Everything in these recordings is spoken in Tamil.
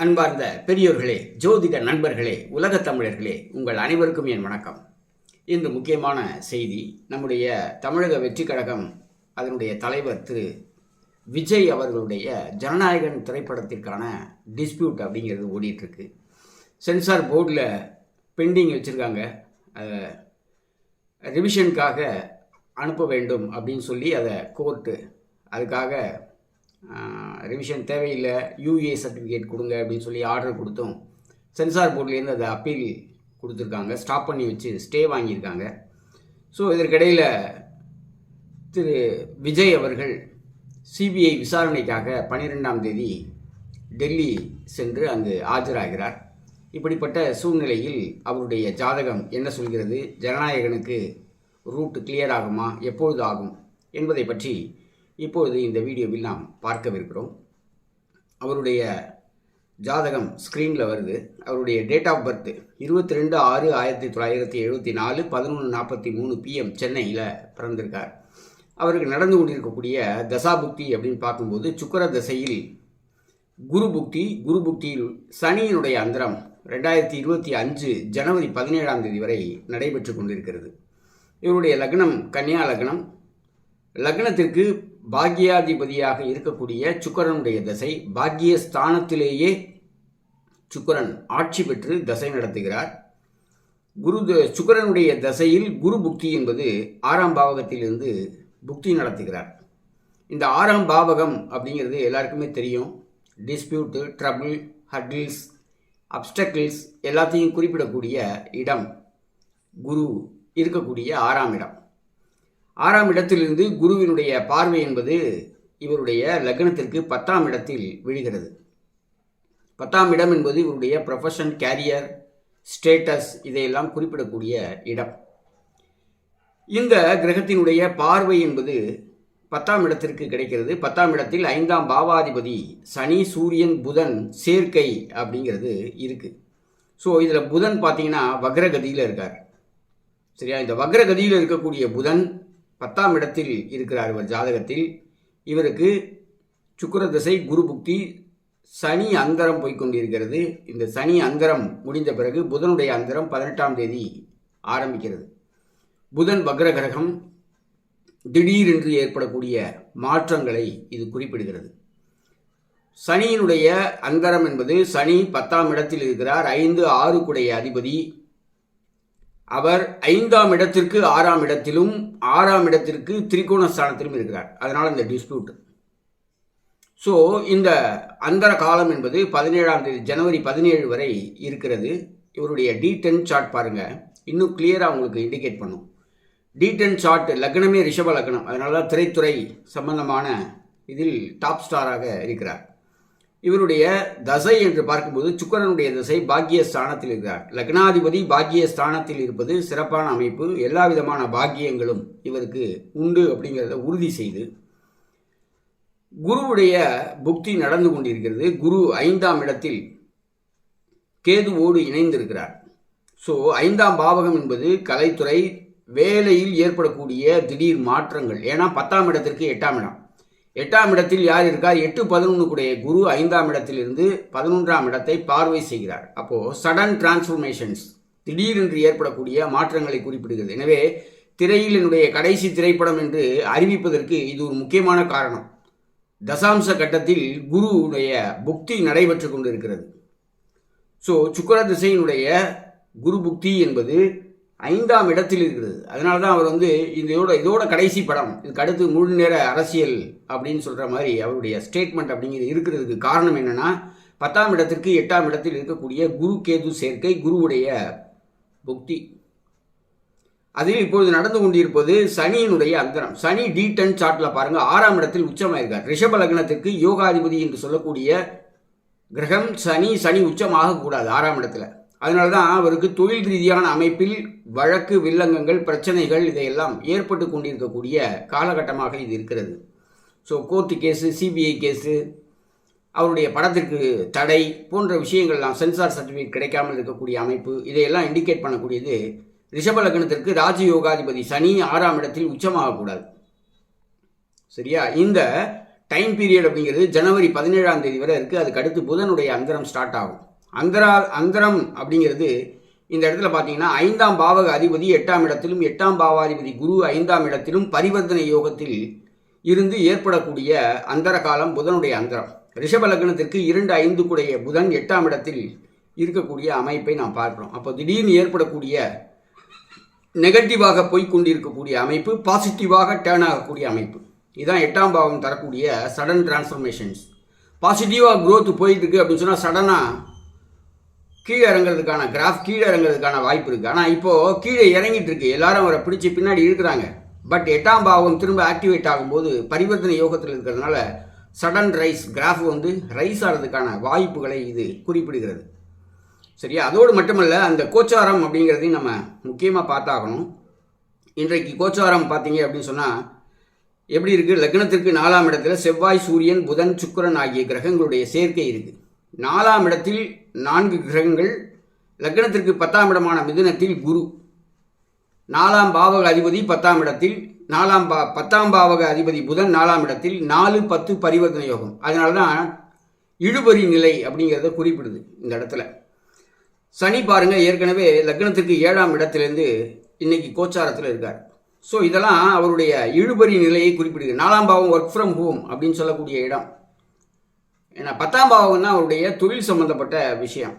அன்பார்ந்த பெரியோர்களே, ஜோதிட நண்பர்களே, உலகத் தமிழர்களே, உங்கள் அனைவருக்கும் என் வணக்கம். இன்று முக்கியமான செய்தி. நம்முடைய தமிழக வெற்றி கழகம் அதனுடைய தலைவர் திரு விஜய் அவர்களுடைய ஜனநாயகன் திரைப்படத்திற்கான டிஸ்பியூட் அப்படிங்கிறது ஓடிட்டுருக்கு. சென்சார் போர்டில் பெண்டிங் வச்சுருக்காங்க. ரிவிஷனுக்காக அனுப்ப வேண்டும் அப்படின்னு சொல்லி அதை கோர்ட்டு அதுக்காக ரிவிஷன் தேவையில்லை, யூஏ சர்டிஃபிகேட் கொடுங்க அப்படின்னு சொல்லி ஆர்டர் கொடுத்தோம். சென்சார் போர்ட்லேருந்து அதை அப்பீல் கொடுத்துருக்காங்க, ஸ்டாப் பண்ணி வச்சு ஸ்டே வாங்கியிருக்காங்க. ஸோ இதற்கிடையில் திரு விஜய் அவர்கள் சிபிஐ விசாரணைக்காக 12ஆம் தேதி டெல்லி சென்று அங்கு ஆஜராகிறார். இப்படிப்பட்ட சூழ்நிலையில் அவருடைய ஜாதகம் என்ன சொல்கிறது, ஜனநாயகனுக்கு ரூட் கிளியர் ஆகுமா, எப்பொழுது ஆகும் என்பதை பற்றி இப்பொழுது இந்த வீடியோவில் நாம் பார்க்கவிருக்கிறோம். அவருடைய ஜாதகம் ஸ்க்ரீனில் வருது. அவருடைய டேட் ஆஃப் பர்த் 22/6/1974 11:43 PM சென்னையில் பிறந்திருக்கார். அவருக்கு நடந்து கொண்டிருக்கக்கூடிய தசாபுக்தி அப்படின்னு பார்க்கும்போது சுக்கிர தசையில் குரு புக்தியில் சனியினுடைய அந்தரம் 2025 ஜனவரி 17ஆம் தேதி வரை நடைபெற்று கொண்டிருக்கிறது. இவருடைய லக்னம் கன்னியா லக்னம். லக்னத்திற்கு பாக்யாதிபதியாக இருக்கக்கூடிய சுக்கிரனுடைய தசை, பாக்ய ஸ்தானத்திலேயே சுக்கிரன் ஆட்சி பெற்று தசை நடத்துகிறார். சுக்கிரனுடைய தசையில் குரு புக்தி என்பது 6ஆம் பாவகத்திலிருந்து புக்தி நடத்துகிறார். இந்த 6ஆம் பாவகம் அப்படிங்கிறது எல்லாருக்குமே தெரியும். டிஸ்பியூட்டு, ட்ரபிள், ஹர்டில்ஸ், அப்டக்கிள்ஸ் எல்லாத்தையும் குறிப்பிடக்கூடிய இடம் குரு இருக்கக்கூடிய 6ஆம் இடம். 6ஆம் இடத்திலிருந்து குருவினுடைய பார்வை என்பது இவருடைய லக்னத்திற்கு 10ஆம் இடத்தில் விழுகிறது. 10ஆம் இடம் என்பது இவருடைய ப்ரொஃபஷன், கேரியர், ஸ்டேட்டஸ் இதையெல்லாம் குறிப்பிடக்கூடிய இடம். இந்த கிரகத்தினுடைய பார்வை என்பது 10ஆம் இடத்திற்கு கிடைக்கிறது. 10ஆம் இடத்தில் 5ஆம் பாவாதிபதி சனி, சூரியன், புதன் சேர்க்கை அப்படிங்கிறது இருக்குது. ஸோ இதில் புதன் பார்த்தீங்கன்னா வக்ரகதியில் இருக்கார். சரியா? இந்த வக்ரகதியில் இருக்கக்கூடிய புதன் 10ஆம் இடத்தில் இருக்கிறார். இவர் ஜாதகத்தில் இவருக்கு சுக்கிர தசை, குரு புக்தி, சனி அந்தரம் போய்கொண்டிருக்கிறது. இந்த சனி அந்தரம் முடிந்த பிறகு புதனுடைய அந்தரம் 18ஆம் தேதி ஆரம்பிக்கிறது. புதன் வக்ர கிரகம், திடீரென்று ஏற்படக்கூடிய மாற்றங்களை இது குறிப்பிடுகிறது. சனியினுடைய அந்தரம் என்பது சனி 10ஆம் இடத்தில் இருக்கிறார். 5, 6 குடைய அதிபதி. அவர் 5ஆம் இடத்திற்கு 6ஆம் இடத்திலும் 6ஆம் இடத்திற்கு திரிகோண ஸ்தானத்திலும் இருக்கிறார். அதனால் இந்த டிஸ்பியூட். ஸோ இந்த அந்தர காலம் என்பது 17ஆம் தேதி ஜனவரி 17 வரை இருக்கிறது. இவருடைய D10 சார்ட் பாருங்கள், இன்னும் கிளியராக உங்களுக்கு இண்டிகேட் பண்ணும். D10 சார்ட் லக்னமே ரிஷப லக்னம். அதனால தான் திரைத்துறை சம்பந்தமான இதில் டாப் ஸ்டாராக இருக்கிறார். இவருடைய தசை என்று பார்க்கும்போது சுக்கிரனுடைய தசை பாக்கிய ஸ்தானத்தில் இருக்கிறார். லக்னாதிபதி பாக்கிய ஸ்தானத்தில் இருப்பது சிறப்பான அமைப்பு. எல்லா விதமான பாக்கியங்களும் இவருக்கு உண்டு அப்படிங்கிறத உறுதி செய்து குருவுடைய புக்தி நடந்து கொண்டிருக்கிறது. குரு 5ஆம் இடத்தில் கேதுவோடு இணைந்திருக்கிறார். ஸோ 5ஆம் பாவகம் என்பது கலைத்துறை, வேலையில் ஏற்படக்கூடிய திடீர் மாற்றங்கள். ஏன்னா 10ஆம் இடத்திற்கு 8ஆம் இடம். 8ஆம் இடத்தில் யார் இருக்கார்? 8, 11 கூடிய குரு 5ஆம் இடத்திலிருந்து 11ஆம் இடத்தை பார்வை செய்கிறார். அப்போது சடன் டிரான்ஸ்ஃபர்மேஷன்ஸ், திடீரென்று ஏற்படக்கூடிய மாற்றங்களை குறிப்பிடுகிறது. எனவே திரையில் என்னுடைய கடைசி திரைப்படம் என்று அறிவிப்பதற்கு இது ஒரு முக்கியமான காரணம். தசாம்ச கட்டத்தில் குருவுடைய புக்தி நடைபெற்று கொண்டிருக்கிறது. ஸோ சுக்கிர திசையினுடைய குரு புக்தி என்பது 5ஆம் இடத்தில் இருக்கிறது. அதனால தான் அவர் இதோட கடைசி படம், இதுக்கு அடுத்து முழு நேர அரசியல் அப்படின்னு சொல்கிற மாதிரி அவருடைய ஸ்டேட்மெண்ட் அப்படிங்கிறது இருக்கிறதுக்கு காரணம் என்னென்னா 10ஆம் இடத்திற்கு 8ஆம் இடத்தில் இருக்கக்கூடிய குரு கேது சேர்க்கை, குருவுடைய புக்தி. அதில் இப்பொழுது நடந்து கொண்டிருப்பது சனியினுடைய அந்தரம். சனி D10 சார்ட்டில் பாருங்கள், 6ஆம் இடத்தில் உச்சமாயிருக்கார். ரிஷப லக்னத்திற்கு யோகாதிபதி என்று சொல்லக்கூடிய கிரகம் சனி உச்சமாகக்கூடாது 6ஆம் இடத்துல. அதனால தான் அவருக்கு தொழில் ரீதியான அமைப்பில் வழக்கு, வில்லங்கங்கள், பிரச்சனைகள் இதையெல்லாம் ஏற்பட்டு கொண்டிருக்கக்கூடிய காலகட்டமாக இது இருக்கிறது. So court case, CBI case, அவருடைய படத்திற்கு தடை போன்ற விஷயங்கள்லாம், சென்சார் சர்டிஃபிகேட் கிடைக்காமல் இருக்கக்கூடிய அமைப்பு, இதையெல்லாம் இண்டிகேட் பண்ணக்கூடியது ரிஷப லக்னத்திற்கு ராஜயோகாதிபதி சனி 6ஆம் இடத்தில் உச்சமாகக்கூடாது. சரியா? இந்த டைம் பீரியட் அப்படிங்கிறது ஜனவரி 17ஆம் தேதி வரை இருக்குது. அதுக்கு அடுத்து புதனுடைய அந்தரம் ஸ்டார்ட் ஆகும். அந்தரம் அப்படிங்கிறது இந்த இடத்துல பார்த்தீங்கன்னா 5ஆம் பாவக அதிபதி 8ஆம் இடத்திலும் 8ஆம் பாவாதிபதி குரு 5ஆம் இடத்திலும் பரிவர்த்தனை யோகத்தில் இருந்து ஏற்படக்கூடிய அந்தர காலம் புதனுடைய அந்தரம். ரிஷப லக்னத்திற்கு 2-5 கூடிய புதன் 8ஆம் இடத்தில் இருக்கக்கூடிய அமைப்பை நாம் பார்க்கிறோம். அப்போ திடீர்னு ஏற்படக்கூடிய நெகட்டிவாக போய்கொண்டிருக்கக்கூடிய அமைப்பு பாசிட்டிவாக டேர்ன் ஆகக்கூடிய அமைப்பு, இதுதான் 8ஆம் பாவம் தரக்கூடிய சடன் டிரான்ஸ்ஃபர்மேஷன்ஸ். பாசிட்டிவாக க்ரோத் போயிட்டு இருக்கு அப்படின்னு சொன்னால் சடனாக கீழே இறங்குறதுக்கான கீழே இறங்குறதுக்கான வாய்ப்பு இருக்குது. ஆனால் இப்போது கீழே இறங்கிட்டு இருக்கு, எல்லாரும் அவரை பிடிச்சி பின்னாடி இருக்கிறாங்க. பட் 8ஆம் பாவம் திரும்ப ஆக்டிவேட் ஆகும்போது பரிவர்த்தனை யோகத்தில் இருக்கிறதுனால சடன் ரைஸ் கிராஃப் ரைஸ் ஆகிறதுக்கான வாய்ப்புகளை இது குறிப்பிடுகிறது. சரியா? அதோடு மட்டுமல்ல, அந்த கோச்சாரம் அப்படிங்கிறதையும் நம்ம முக்கியமாக பார்த்தாகணும். இன்றைக்கு கோச்சாரம் பார்த்தீங்க அப்படின்னு சொன்னால் எப்படி இருக்குது? லக்னத்திற்கு 4ஆம் இடத்துல செவ்வாய், சூரியன், புதன், சுக்கிரன் ஆகிய கிரகங்களுடைய சேர்க்கை இருக்குது. 4ஆம் இடத்தில் 4 கிரகங்கள், லக்னத்திற்கு 10ஆம் இடமான மிதுனத்தில் குரு, 4ஆம் பாவக அதிபதி 10ஆம் இடத்தில், 10ஆம் பாவக அதிபதி புதன் 4ஆம் இடத்தில், 4-10 பரிவர்த்தனை யோகம். அதனால தான் இழுபறி நிலை அப்படிங்கிறத குறிப்பிடுது இந்த இடத்துல. சனி பாருங்கள், ஏற்கனவே லக்னத்துக்கு 7ஆம் இடத்துலேருந்து இன்னைக்கு கோச்சாரத்தில் இருக்கார். ஸோ இதெல்லாம் அவருடைய இழுபறி நிலையை குறிப்பிடுது. 4ஆம் பாவம் ஒர்க் ஃப்ரம் ஹோம் அப்படின்னு சொல்லக்கூடிய இடம். ஏன்னா 10ஆம் பாவம் தான் அவருடைய தொழில் சம்பந்தப்பட்ட விஷயம்.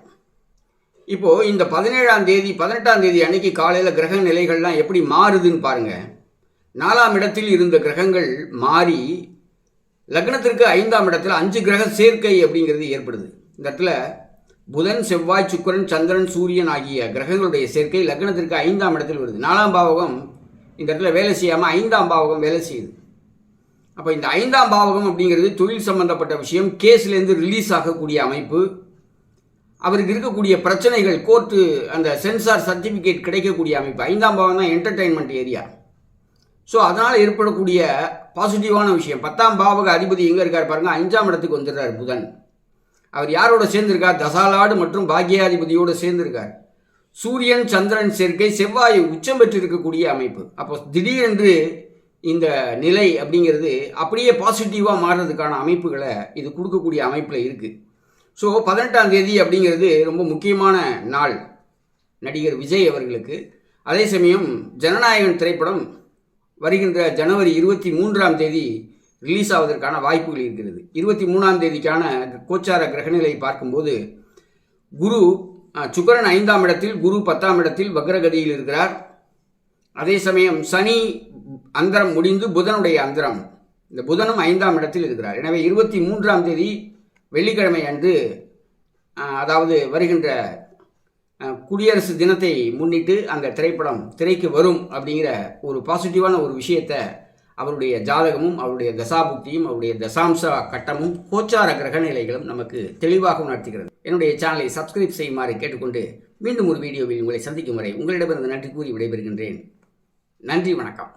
இப்போது இந்த 17ஆம் தேதி 18ஆம் தேதி அன்னைக்கு காலையில் கிரக நிலைகள்லாம் எப்படி மாறுதுன்னு பாருங்கள். 4ஆம் இடத்தில் இருந்த கிரகங்கள் மாறி லக்னத்திற்கு 5ஆம் இடத்துல 5 கிரக சேர்க்கை அப்படிங்கிறது ஏற்படுது. இந்த இடத்துல புதன், செவ்வாய், சுக்கிரன், சந்திரன், சூரியன் ஆகிய கிரகங்களுடைய சேர்க்கை லக்னத்திற்கு 5ஆம் இடத்தில் வருது. 4ஆம் பாவகம் இந்த இடத்துல வேலை செய்யாமல் 5ஆம் பாவகம் வேலை செய்யுது. அப்போ இந்த 5ஆம் பாவகம் அப்படிங்கிறது தொழில் சம்பந்தப்பட்ட விஷயம், கேஸ்லேருந்து ரிலீஸ் ஆகக்கூடிய அமைப்பு, அவருக்கு இருக்கக்கூடிய பிரச்சனைகள், கோர்ட்டு அந்த சென்சார் சர்டிஃபிகேட் கிடைக்கக்கூடிய அமைப்பு. 5ஆம் பாவம் தான் என்டர்டைன்மெண்ட் ஏரியா. ஸோ அதனால் ஏற்படக்கூடிய பாசிட்டிவான விஷயம். 10ஆம் பாவக அதிபதி எங்கே இருக்கார் பாருங்கள், 5ஆம் இடத்துக்கு வந்துடுறார் புதன். அவர் யாரோட சேர்ந்திருக்கார்? தசாலாடு மற்றும் பாக்யாதிபதியோடு சேர்ந்திருக்கார். சூரியன், சந்திரன் சேர்க்கை, செவ்வாய் உச்சம் பெற்று இருக்கக்கூடிய அமைப்பு. அப்போ திடீரென்று இந்த நிலை அப்படிங்கிறது அப்படியே பாசிட்டிவாக மாறுறதுக்கான அமைப்புகளை இது கொடுக்கக்கூடிய அமைப்பில் இருக்குது. ஸோ 18ஆம் தேதி அப்படிங்கிறது ரொம்ப முக்கியமான நாள் நடிகர் விஜய் அவர்களுக்கு. அதே சமயம் ஜனநாயகன் திரைப்படம் வருகின்ற ஜனவரி 23ஆம் தேதி ரிலீஸ் ஆவதற்கான வாய்ப்புகள் இருக்கிறது. 23ஆம் தேதிக்கான கோச்சார கிரகநிலை பார்க்கும்போது குரு, சுக்கிரன் 5ஆம் இடத்தில், குரு 10ஆம் இடத்தில் வக்ரகதியில் இருக்கிறார். அதே சமயம் சனி அந்தரம் முடிந்து புதனுடைய அந்தரம், இந்த புதனும் 5ஆம் இடத்தில் இருக்கிறார். எனவே 23ஆம் தேதி வெள்ளிக்கிழமை அன்று, அதாவது வருகின்ற குடியரசு தினத்தை முன்னிட்டு அந்த திரைப்படம் திரைக்கு வரும் அப்படிங்கிற ஒரு பாசிட்டிவான ஒரு விஷயத்தை அவருடைய ஜாதகமும் அவருடைய தசாபுக்தியும் அவருடைய தசாம்ச கட்டமும் கோச்சார கிரகநிலைகளும் நமக்கு தெளிவாக உணர்த்துகிறது. என்னுடைய சேனலை சப்ஸ்கிரைப் செய்யுமாறு கேட்டுக்கொண்டு மீண்டும் ஒரு வீடியோவில் உங்களை சந்திக்கும் வரை உங்களிடமிருந்து நன்றி கூறி விடைபெறுகின்றேன். நன்றி, வணக்கம்.